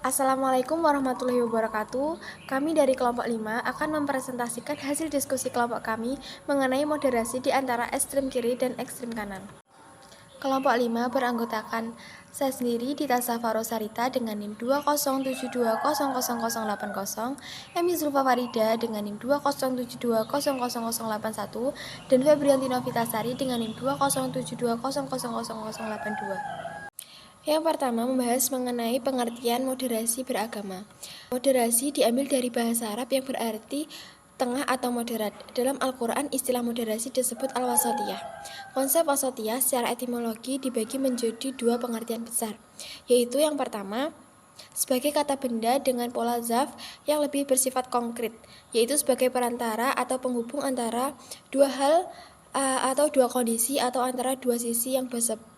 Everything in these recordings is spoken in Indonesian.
Assalamualaikum warahmatullahi wabarakatuh. Kami dari kelompok 5 akan mempresentasikan hasil diskusi kelompok kami mengenai moderasi di antara ekstrem kiri dan ekstrem kanan. Kelompok 5 beranggotakan saya sendiri Dita Safaro Sarita dengan NIM 207200080, Emi Zulfa Farida dengan NIM 207200081, dan Febrianti Novitasari dengan NIM 207200082. Yang pertama membahas mengenai pengertian moderasi beragama. Moderasi diambil dari bahasa Arab yang berarti tengah atau moderat. Dalam Al-Quran, istilah moderasi disebut al-wasatiyah. Konsep wasatiyah secara etimologi dibagi menjadi dua pengertian besar, yaitu yang pertama, sebagai kata benda dengan pola zaf yang lebih bersifat konkret, yaitu sebagai perantara atau penghubung antara dua hal atau dua kondisi atau antara dua sisi yang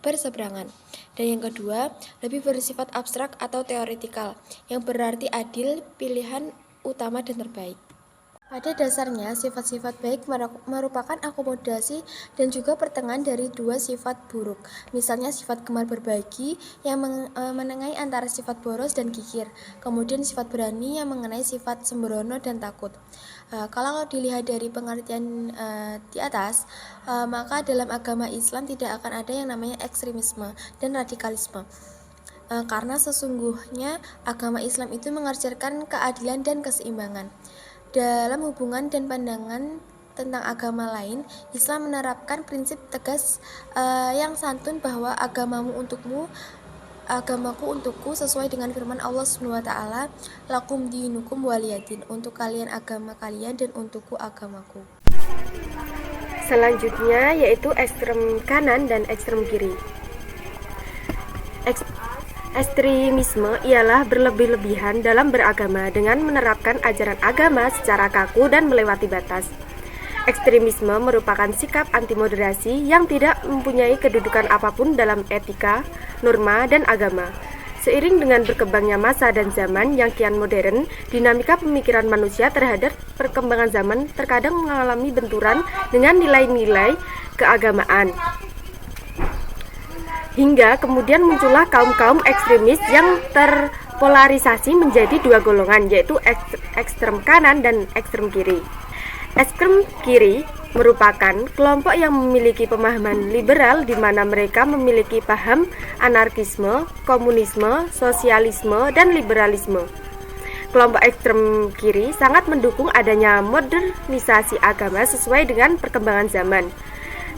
berseberangan. Dan yang kedua, lebih bersifat abstrak atau teoretikal, yang berarti adil, pilihan utama dan terbaik. Pada dasarnya, sifat-sifat baik merupakan akomodasi dan juga pertengahan dari dua sifat buruk. Misalnya sifat gemar berbagi yang menengahi antara sifat boros dan kikir. Kemudian sifat berani yang mengenai sifat sembrono dan takut. Kalau dilihat dari pengertian di atas, maka dalam agama Islam tidak akan ada yang namanya ekstremisme dan radikalisme. Karena sesungguhnya agama Islam itu mengajarkan keadilan dan keseimbangan. Dalam hubungan dan pandangan tentang agama lain, Islam menerapkan prinsip tegas yang santun bahwa agamamu untukmu, agamaku untukku, sesuai dengan firman Allah SWT, lakum dinukum waliyadin, untuk kalian agama kalian dan untukku agamaku. Selanjutnya yaitu ekstrem kanan dan ekstrem kiri. Ekstremisme ialah berlebih-lebihan dalam beragama dengan menerapkan ajaran agama secara kaku dan melewati batas. Ekstremisme merupakan sikap anti-moderasi yang tidak mempunyai kedudukan apapun dalam etika, norma, dan agama. Seiring dengan berkembangnya masa dan zaman yang kian modern, dinamika pemikiran manusia terhadap perkembangan zaman terkadang mengalami benturan dengan nilai-nilai keagamaan. Hingga kemudian muncullah kaum-kaum ekstremis yang terpolarisasi menjadi dua golongan, yaitu ekstrem kanan dan ekstrem kiri. Ekstrem kiri merupakan kelompok yang memiliki pemahaman liberal di mana mereka memiliki paham anarkisme, komunisme, sosialisme, dan liberalisme. Kelompok ekstrem kiri sangat mendukung adanya modernisasi agama sesuai dengan perkembangan zaman.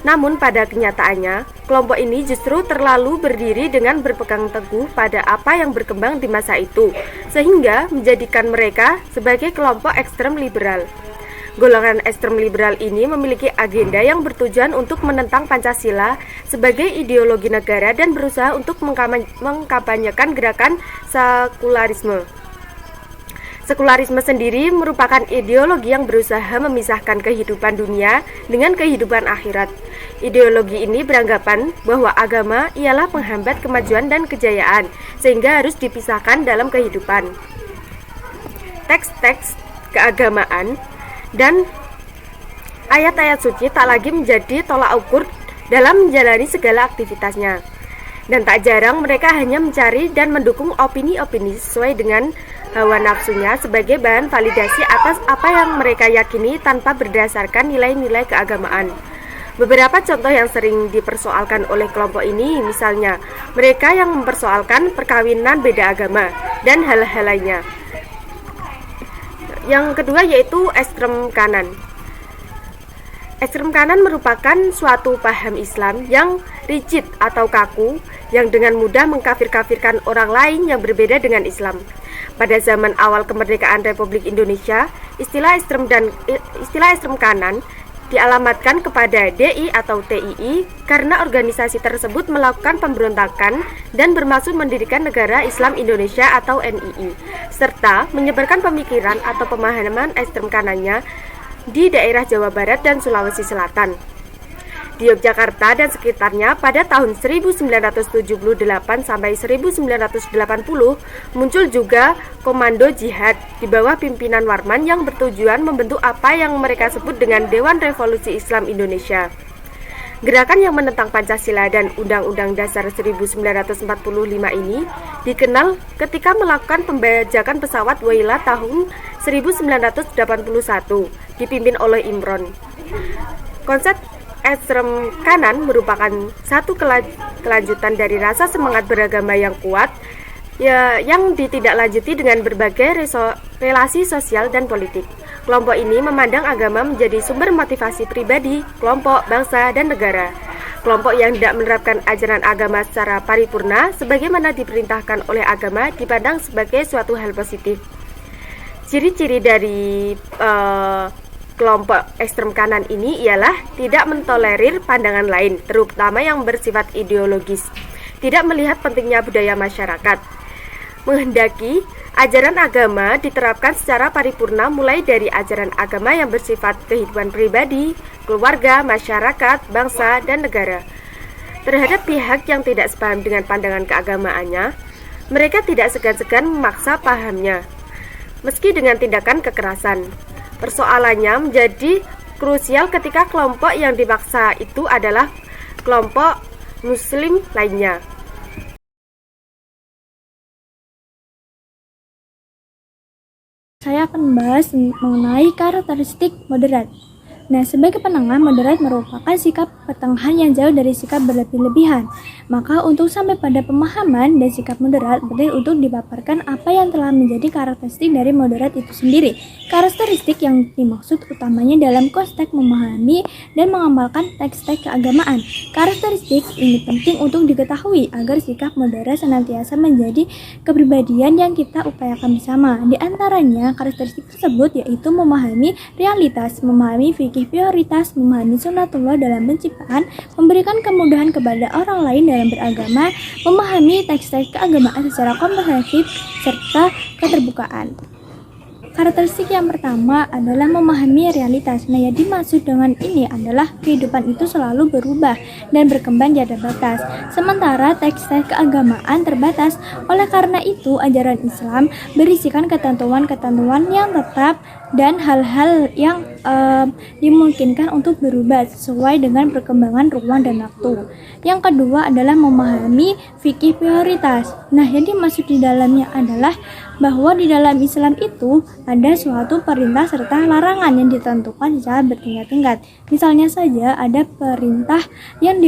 Namun pada kenyataannya, kelompok ini justru terlalu berdiri dengan berpegang teguh pada apa yang berkembang di masa itu, sehingga menjadikan mereka sebagai kelompok ekstrem liberal. Golongan ekstrem liberal ini memiliki agenda yang bertujuan untuk menentang Pancasila sebagai ideologi negara dan berusaha untuk mengkampanyekan gerakan sekularisme. Sekularisme sendiri merupakan ideologi yang berusaha memisahkan kehidupan dunia dengan kehidupan akhirat. Ideologi ini beranggapan bahwa agama ialah penghambat kemajuan dan kejayaan, sehingga harus dipisahkan dalam kehidupan. Teks-teks keagamaan dan ayat-ayat suci tak lagi menjadi tolak ukur dalam menjalani segala aktivitasnya. Dan tak jarang mereka hanya mencari dan mendukung opini-opini sesuai dengan hawa nafsunya sebagai bahan validasi atas apa yang mereka yakini tanpa berdasarkan nilai-nilai keagamaan. Beberapa contoh yang sering dipersoalkan oleh kelompok ini, misalnya mereka yang mempersoalkan perkawinan beda agama dan hal-hal lainnya. Yang kedua yaitu ekstrem kanan. Ekstrem kanan merupakan suatu paham Islam yang rigid atau kaku yang dengan mudah mengkafir-kafirkan orang lain yang berbeda dengan Islam. Pada zaman awal kemerdekaan Republik Indonesia, istilah ekstrem kanan dialamatkan kepada DI atau TII karena organisasi tersebut melakukan pemberontakan dan bermaksud mendirikan Negara Islam Indonesia atau NII, serta menyebarkan pemikiran atau pemahaman ekstrem kanannya di daerah Jawa Barat dan Sulawesi Selatan. Di Yogyakarta dan sekitarnya pada tahun 1978 sampai 1980 muncul juga Komando Jihad di bawah pimpinan Warman yang bertujuan membentuk apa yang mereka sebut dengan Dewan Revolusi Islam Indonesia. Gerakan yang menentang Pancasila dan Undang-Undang Dasar 1945 ini dikenal ketika melakukan pembajakan pesawat Waila tahun 1981 dipimpin oleh Imron. Konsep ekstrem kanan merupakan satu kelanjutan dari rasa semangat beragama yang kuat yang ditindaklanjuti dengan berbagai relasi sosial dan politik. Kelompok ini memandang agama menjadi sumber motivasi pribadi, kelompok, bangsa, dan negara. Kelompok yang tidak menerapkan ajaran agama secara paripurna sebagaimana diperintahkan oleh agama dipandang sebagai suatu hal positif. Ciri-ciri dari kelompok ekstrem kanan ini ialah tidak mentolerir pandangan lain, terutama yang bersifat ideologis, tidak melihat pentingnya budaya masyarakat, menghendaki ajaran agama diterapkan secara paripurna mulai dari ajaran agama yang bersifat kehidupan pribadi, keluarga, masyarakat, bangsa, dan negara. Terhadap pihak yang tidak sepaham dengan pandangan keagamaannya, mereka tidak segan-segan memaksa pahamnya, meski dengan tindakan kekerasan. Persoalannya menjadi krusial ketika kelompok yang dipaksa itu adalah kelompok Muslim lainnya. Saya akan membahas mengenai karakteristik moderat. Nah, sebagai penengah, moderat merupakan sikap pertengahan yang jauh dari sikap berlebih-lebihan. Maka untuk sampai pada pemahaman dan sikap moderat, penting untuk dipaparkan apa yang telah menjadi karakteristik dari moderat itu sendiri. Karakteristik yang dimaksud utamanya dalam konteks memahami dan mengamalkan teks-teks keagamaan. Karakteristik ini penting untuk diketahui agar sikap moderat senantiasa menjadi kepribadian yang kita upayakan bersama. Di antaranya, karakteristik tersebut yaitu memahami realitas, memahami fikih prioritas, memahami sunatullah dalam penciptaan, memberikan kemudahan kepada orang lain dalam beragama, memahami teks-teks keagamaan secara komprehensif, serta keterbukaan. Karakteristik yang pertama adalah memahami realitas. Nah, yang dimaksud dengan ini adalah kehidupan itu selalu berubah dan berkembang di ada batas. Sementara teks-teks keagamaan terbatas. Oleh karena itu, ajaran Islam berisikan ketentuan-ketentuan yang tetap dan hal-hal yang dimungkinkan untuk berubah sesuai dengan perkembangan ruang dan waktu. Yang kedua adalah memahami fikih prioritas. Nah, yang dimaksud di dalamnya adalah bahwa di dalam Islam itu ada suatu perintah serta larangan yang ditentukan secara bertingkat-tingkat. Misalnya saja ada perintah yang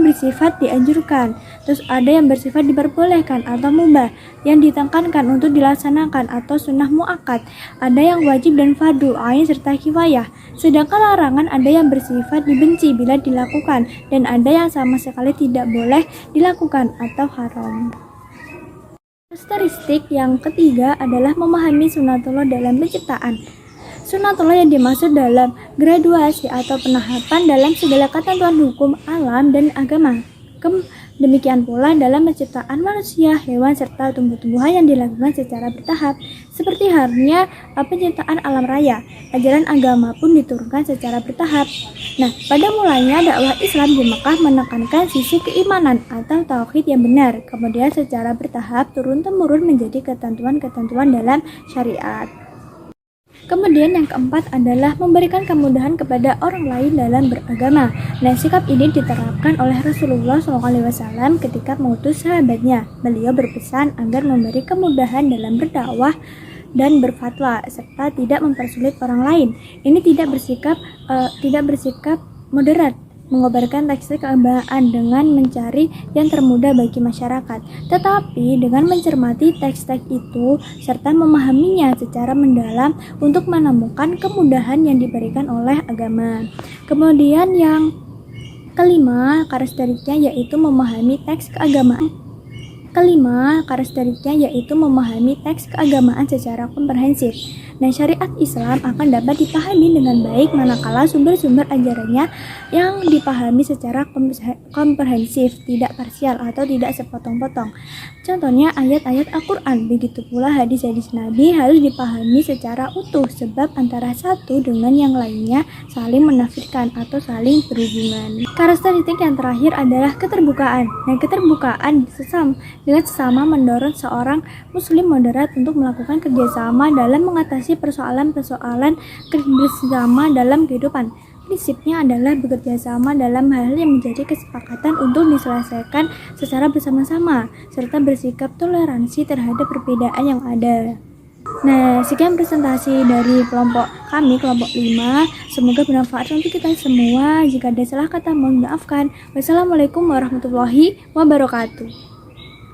bersifat dianjurkan, terus ada yang bersifat diperbolehkan atau mubah, yang ditekankan untuk dilaksanakan atau sunnah muakkad, ada yang wajib dan fardu ain serta kifayah. Sedangkan larangan ada yang bersifat dibenci bila dilakukan dan ada yang sama sekali tidak boleh dilakukan atau haram. Karakteristik yang ketiga adalah memahami sunatullah dalam penciptaan. Sunatullah yang dimaksud dalam graduasi atau penahapan dalam segala ketentuan hukum alam dan agama. Demikian pula dalam penciptaan manusia, hewan, serta tumbuh-tumbuhan yang dilakukan secara bertahap. Seperti halnya penciptaan alam raya, ajaran agama pun diturunkan secara bertahap. Nah, pada mulanya dakwah Islam di Mekah menekankan sisi keimanan atau tauhid yang benar, kemudian secara bertahap turun-temurun menjadi ketentuan-ketentuan dalam syariat. Kemudian yang keempat adalah memberikan kemudahan kepada orang lain dalam beragama. Nah, sikap ini diterapkan oleh Rasulullah SAW ketika mengutus sahabatnya. Beliau berpesan agar memberi kemudahan dalam berdakwah dan berfatwa serta tidak mempersulit orang lain. Ini tidak bersikap moderat, mengobarkan teks keagamaan dengan mencari yang termudah bagi masyarakat, tetapi dengan mencermati teks-teks itu serta memahaminya secara mendalam untuk menemukan kemudahan yang diberikan oleh agama. Kemudian yang kelima, karakteristiknya yaitu memahami teks keagamaan. Memahami teks keagamaan secara komprehensif. Nah, syariat Islam akan dapat dipahami dengan baik manakala sumber-sumber ajarannya yang dipahami secara komprehensif, tidak parsial atau tidak sepotong-potong. Contohnya ayat-ayat Al-Quran, begitu pula hadis-hadis Nabi harus dipahami secara utuh sebab antara satu dengan yang lainnya saling menafsirkan atau saling berhubungan. Karakteristik yang terakhir adalah keterbukaan. Nah, keterbukaan dengan sesama mendorong seorang muslim moderat untuk melakukan kerjasama dalam mengatasi persoalan-persoalan bersama dalam kehidupan. prinsipnya adalah bekerja sama dalam hal yang menjadi kesepakatan untuk diselesaikan secara bersama-sama, serta bersikap toleransi terhadap perbedaan yang ada. Nah, sekian presentasi dari kelompok kami, kelompok 5. Semoga bermanfaat untuk kita semua. Jika ada salah kata, mohon maafkan. Wassalamualaikum warahmatullahi wabarakatuh.